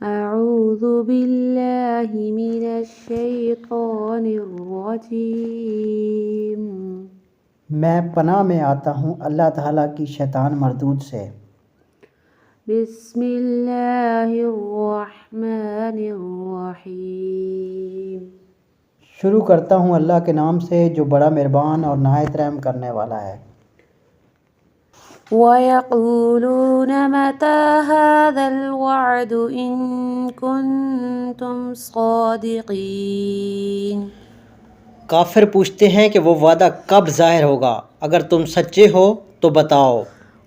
أعوذ بالله من الشيطان الرجيم میں پناہ میں آتا ہوں اللہ تعالیٰ کی شیطان مردود سے۔ بسم اللہ الرحمن الرحیم شروع کرتا ہوں اللہ کے نام سے جو بڑا مہربان اور نہایت رحم کرنے والا ہے۔ وَيَقُولُونَ مَتَى هَذَا الْوَعْدُ إِن كُنتُمْ صَادِقِينَ کافر پوچھتے ہیں کہ وہ وعدہ کب ظاہر ہوگا، اگر تم سچے ہو تو بتاؤ۔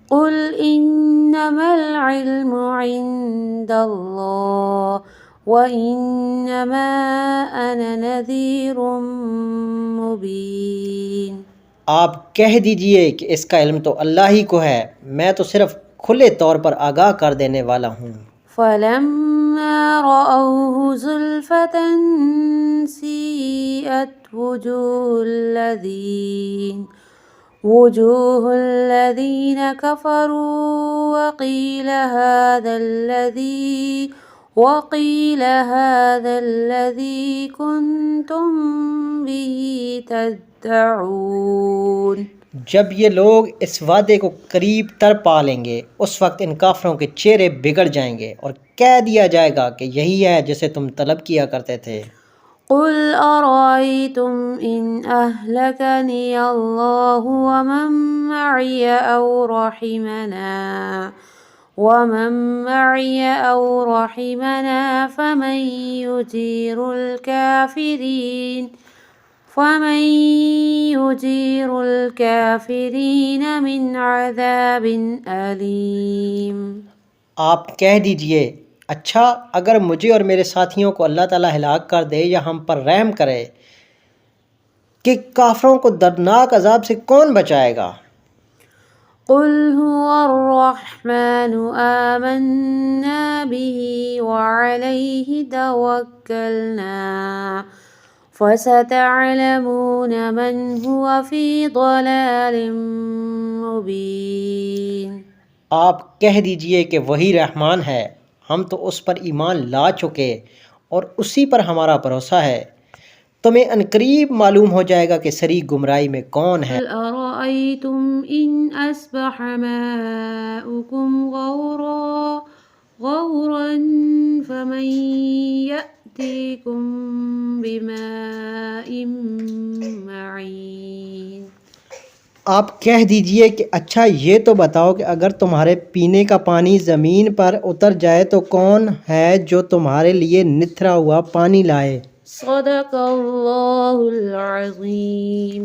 قُلْ إِنَّمَا الْعِلْمُ عِندَ اللَّهِ وَإِنَّمَا أَنَا نَذِيرٌ مُبِينٌ آپ کہہ دیجئے کہ اس کا علم تو اللہ ہی کو ہے، میں تو صرف کھلے طور پر آگاہ کر دینے والا ہوں۔ فَلَمَّا رَأَوْهُ زُلْفَةً سِيئَتْ وُجُوهُ الَّذِينَ كَفَرُوا وَقِيلَ هَذَا الَّذِي كُنتُم بِهِ تَدَّعُونَ جب یہ لوگ اس وعدے کو قریب تر پا لیں گے، اس وقت ان کافروں کے چہرے بگڑ جائیں گے اور کہہ دیا جائے گا کہ یہی ہے جسے تم طلب کیا کرتے تھے۔ قُلْ أَرَأَيْتُمْ إِنْ أَهْلَكَنِيَ اللَّهُ وَمَن مَّعِيَ أَوْ رَحِمَنَا فَمَن يُجِيرُ الْكَافِرِينَ مِنْ عَذَابٍ أَلِيمٍ آپ کہہ دیجئے، اچھا اگر مجھے اور میرے ساتھیوں کو اللہ تعالیٰ ہلاک کر دے یا ہم پر رحم کرے کہ کافروں کو دردناک عذاب سے کون بچائے گا؟ قُلْ هُوَ الرَّحْمَنُ آمَنَّا بِهِ وَعَلَيْهِ تَوَكَّلْنَا فَسَتَعْلَمُونَ مَنْ هُوَ فِي ضَلَالٍ مُبِينٍ آپ کہہ دیجئے کہ وہی رحمان ہے، ہم تو اس پر ایمان لا چکے اور اسی پر ہمارا بھروسہ ہے، تمہیں عنقریب معلوم ہو جائے گا کہ سری گمراہی میں کون ہے۔ أَرَأَيْتُمْ إِنْ أَصْبَحَ مَاؤُكُمْ غَوْرًا فَمَن يَأْتِيكُم بِمَاءٍ مَّعِينٍ آپ کہہ دیجئے کہ اچھا یہ تو بتاؤ کہ اگر تمہارے پینے کا پانی زمین پر اتر جائے تو کون ہے جو تمہارے لیے نتھرا ہوا پانی لائے؟ صدق اللہ العظیم۔